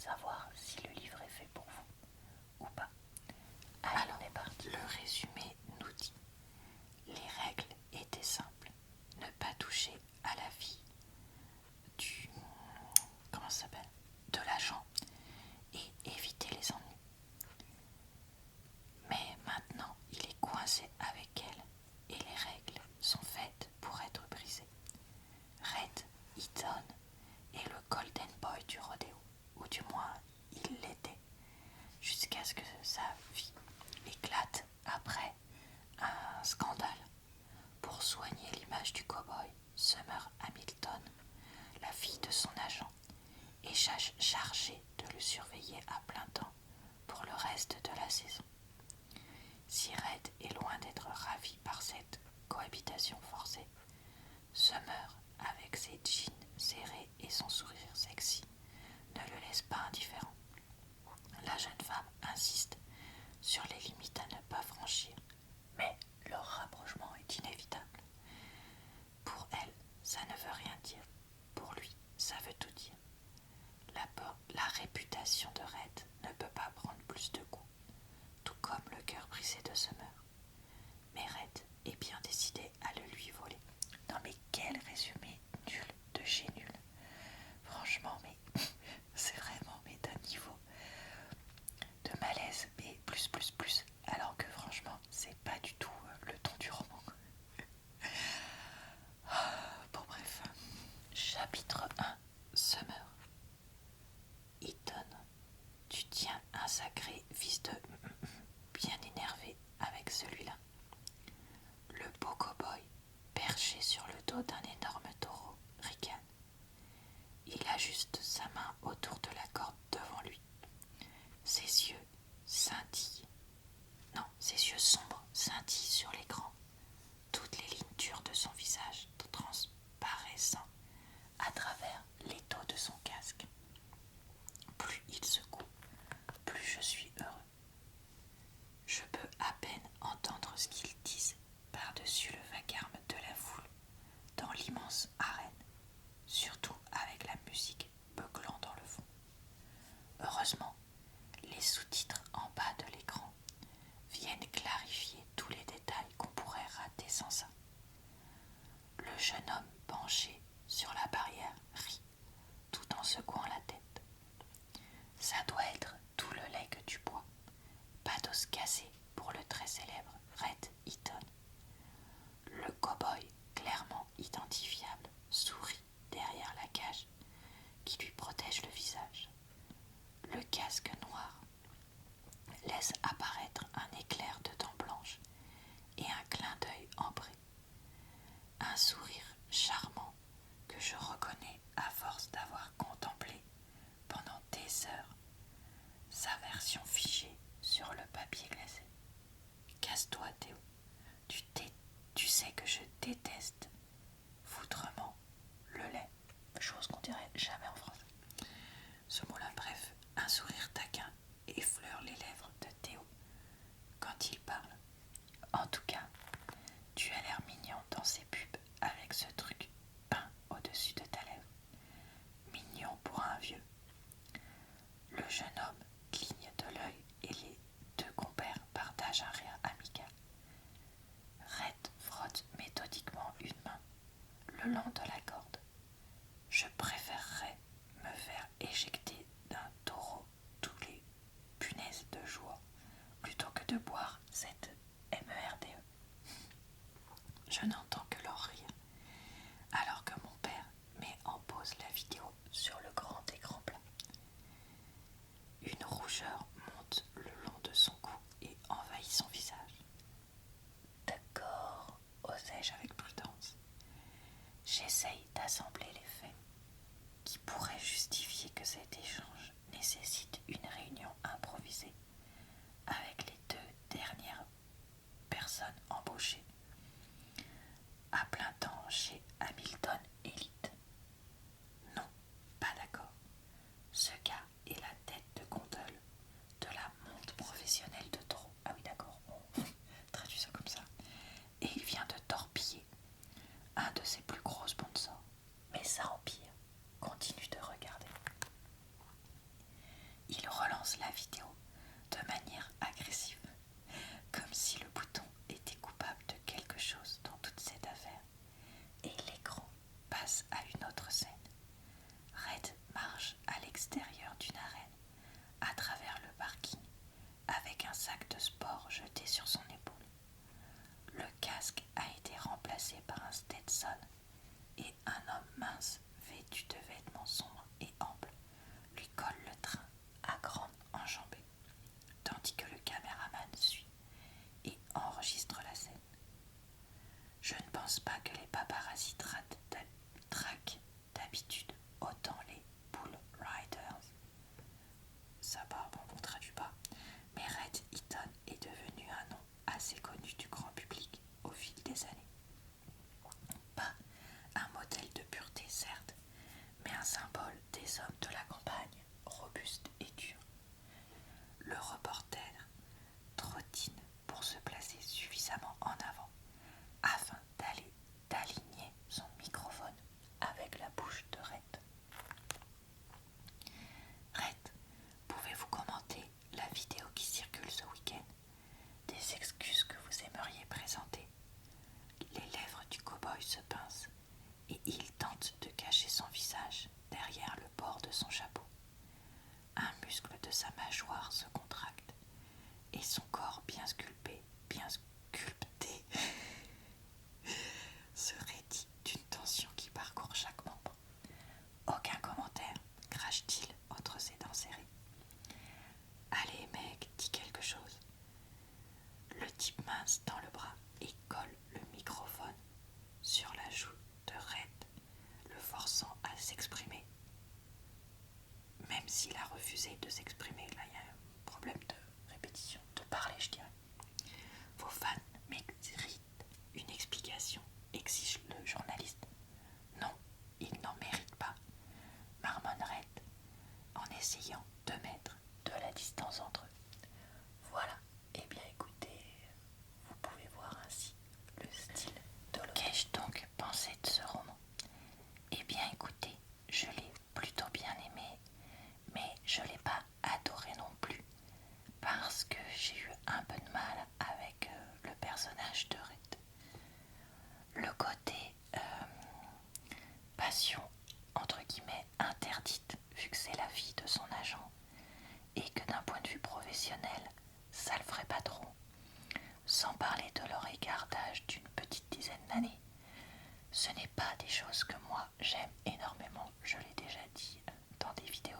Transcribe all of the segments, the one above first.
savoir si le livre est fait pour vous ou pas. Allez, on est parti. Le résumé nous dit: les règles étaient simples. Ne pas toucher à la vie du... comment ça s'appelle, de l'agent et éviter les ennuis. Mais maintenant, il est coincé avec elle et les règles sont faites pour être brisées. Red Eaton est le Golden Boy du rodéo, ou du moins il l'était, jusqu'à ce que sa vie éclate après un scandale. Pour soigner l'image du cow-boy, Summer Hamilton, la fille de son agent, est chargée de le surveiller à plein temps pour le reste de la saison. Si Red est loin d'être ravi par cette cohabitation forcée, Summer, avec ses jeans serrés et son sourire sexy, ne le laisse pas indifférent. La jeune femme insiste sur les limites à ne pas franchir, mais leur rapprochement est inévitable. Pour elle, ça ne veut rien dire. Pour lui, ça veut tout dire. La réputation de Red ne peut pas prendre plus de coups, tout comme le cœur brisé de Summer. Mais Red est bien décidé à le lui voler. Non mais quel résumé nul de chez nul. Franchement, mais c'est vraiment d'un niveau de malaise, mais plus. Alors que franchement, c'est pas du tout le ton du roman. Bon bref. Chapitre 1. Summer. Eaton, tu tiens un sacré fils de bien énervé avec celui-là. Le beau cow-boy, perché sur le dos d'un énorme taureau, ricane. Il ajuste sa main autour de la corde devant lui. Ses yeux scintillent. Non, ses yeux sombres scintillent sur l'écran. Toutes les lignes dures de son visage transparaissant à travers l'étau de son casque. Plus il secoue, plus je suis heureux. Je peux à peine entendre ce qu'ils disent par-dessus le vacarme de la foule dans l'immense arène, surtout avec la musique beuglant dans le fond. Heureusement, les sous-titres en bas de l'écran viennent clarifier tous les détails qu'on pourrait rater sans ça. Le jeune homme penché sur la barrière rit tout en secouant la tête. Ça doit être tout le legs du bois. Pas d'os cassé pour le très célèbre Red Eaton. Le cow-boy, clairement identifiable, sourit derrière la cage qui lui protège le visage. Le casque noir laisse apparaître un éclair de dents blanches et un clin d'œil ambré. Un sourire charmant que je reconnais à force d'avoir contemplé pendant des heures sa version figée sur le papier glacé. Casse-toi, Théo. Tu sais que je déteste foutrement le lait. Chose qu'on dirait jamais en français. Ce mot-là, bref, un sourire taquin effleure les lèvres de Théo quand il parle. En tout cas, tu as l'air mignon dans ces pubs avec ce truc peint au-dessus de ta lèvre. Mignon pour un vieux muscles de sa mâchoire se contractent et son corps bien sculpté, se raidit d'une tension qui parcourt chaque membre. Aucun commentaire, crache-t-il entre ses dents serrées. Allez mec, dis quelque chose. Le type mince tend le bras et colle le microphone sur la joue de Red, le forçant à s'exprimer. Même s'il a refusé de s'exprimer, là il y a un problème de répétition, de parler je dirais. Vos fans méritent une explication, exige le journaliste. Non, ils n'en méritent pas, marmonne Red, en essayant de mettre de la distance entre eux. Voilà, et bien écoutez, vous pouvez voir ainsi le style de l'auteur. Qu'ai-je donc pensé de ce roman? Eh bien écoutez, je l'ai plutôt bien aimé, mais je ne l'ai pas adoré non plus, parce que j'ai eu un peu de mal avec le personnage de Red. Le côté passion, entre guillemets, interdite, vu que c'est la fille de son agent, et que d'un point de vue professionnel, ça le ferait pas trop. Sans parler de leur écart d'âge d'une petite dizaine d'années. Ce n'est pas des choses que moi j'aime énormément, je l'ai déjà dit dans des vidéos.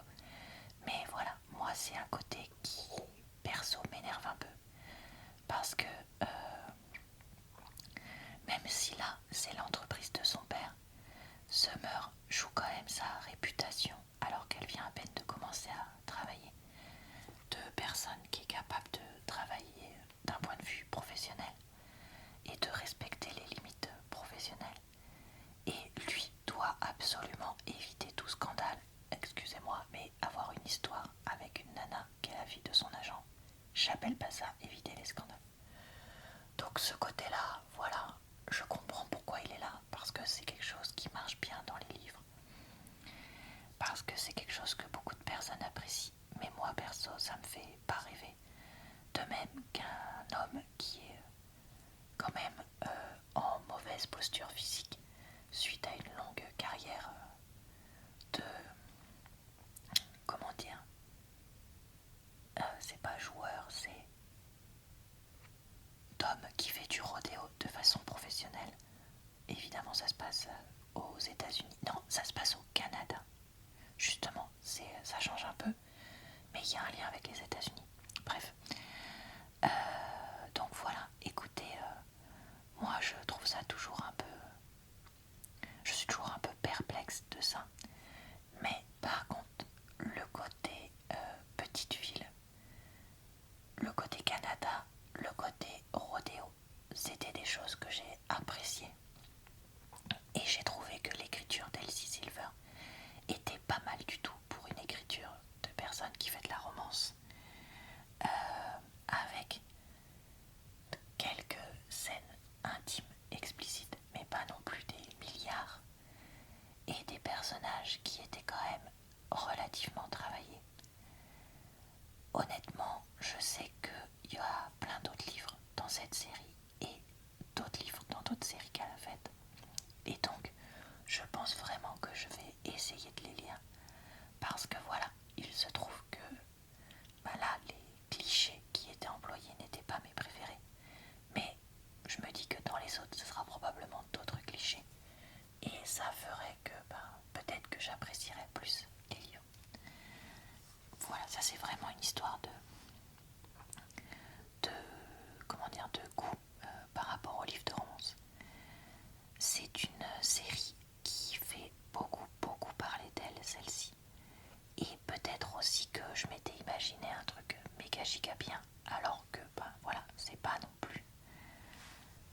Mais voilà, moi c'est un côté qui, perso, m'énerve un peu. Parce que, même si là c'est l'entreprise de son père, Summer joue quand même sa réputation alors qu'elle vient à peine de commencer à travailler. De personne qui est capable de travailler d'un point de vue professionnel et de respecter les limites professionnelles. Et lui doit absolument éviter tout scandale, excusez-moi, mais avoir une histoire avec une nana qui est la fille de son agent, j'appelle pas ça éviter les scandales. Donc ce côté-là, voilà, je comprends pourquoi il est là, parce que c'est quelque chose qui marche bien dans les livres, parce que c'est quelque chose que beaucoup de personnes apprécient, mais moi perso ça me fait pas rêver. De même qu'un homme qui est quand même en mauvaise posture physique suite à une longue carrière de, comment dire, c'est pas joueur, c'est d'homme qui fait du rodéo de façon professionnelle. Évidemment ça se passe aux États-Unis, non ça se passe au Canada, justement, ça change un peu, mais il y a un lien avec les États-Unis. Bref, donc voilà, écoutez, moi je trouve ça toujours un peu, je suis toujours un peu perplexe de ça, mais par contre le côté petite ville, le côté Canada, le côté rodéo, c'était des choses que j'ai appréciées. Et j'ai trouvé que l'écriture d'Elsie Silver était pas mal du tout pour une écriture de personne qui fait de la romance. Avec quelques scènes intimes, explicites, mais pas non plus des milliards. Et des personnages qui étaient quand même relativement travaillés. Honnêtement, je sais qu'il y a plein d'autres livres dans cette série et d'autres livres dans d'autres séries qu'elle a faites. Et donc, je pense vraiment que je vais essayer de les lire. Parce que voilà, il se trouve que là, les clichés qui étaient employés n'étaient pas mes préférés. Mais je me dis que dans les autres, ce sera probablement d'autres clichés. Et ça ferait que peut-être que j'apprécierais plus les livres. Voilà, ça c'est vraiment une histoire de goût par rapport aux livres de romance. C'est une série qui fait beaucoup parler d'elle, celle-ci. Et peut-être aussi que je m'étais imaginé un truc méga giga bien, alors que voilà, c'est pas non plus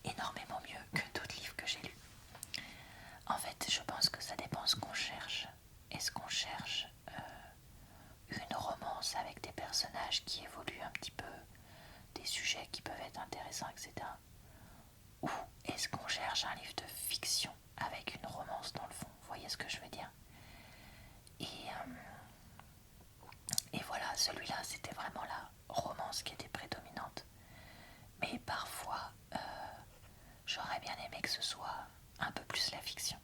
énormément mieux que d'autres livres que j'ai lus. En fait, je pense que ça dépend ce qu'on cherche. Est-ce qu'on cherche une romance avec des personnages qui évoluent un petit peu, des sujets qui peuvent être intéressants, etc. Ou est-ce qu'on cherche un livre de fiction avec une romance dans le fond? Vous voyez ce que je veux dire? Et voilà, celui-là, c'était vraiment la romance qui était prédominante. Mais parfois, j'aurais bien aimé que ce soit un peu plus la fiction.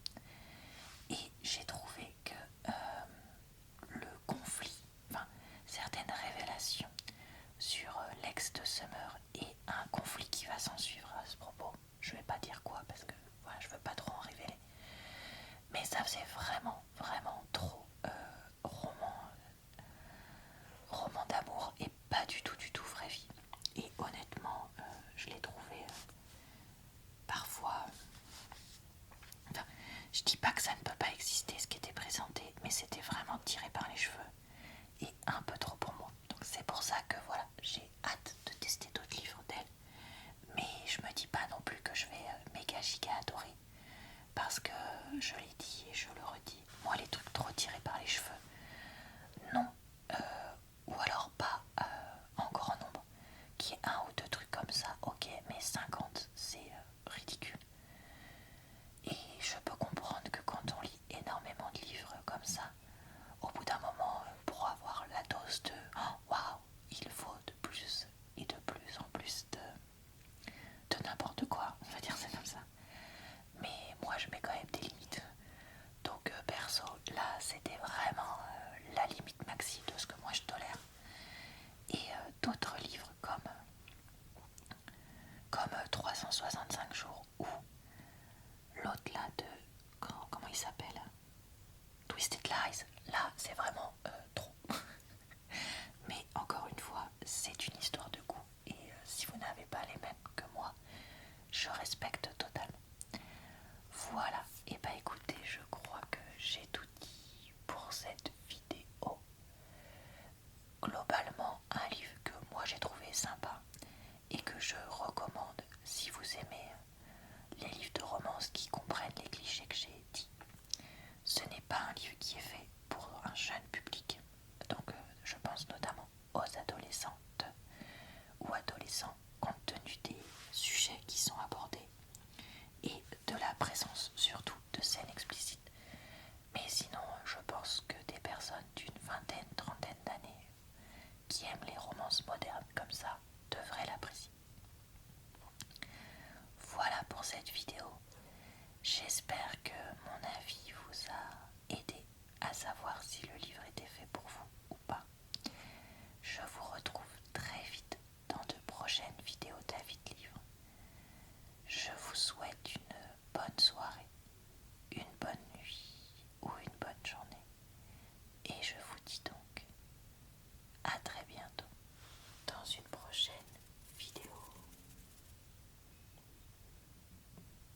Et j'ai trouvé que le conflit, ce qui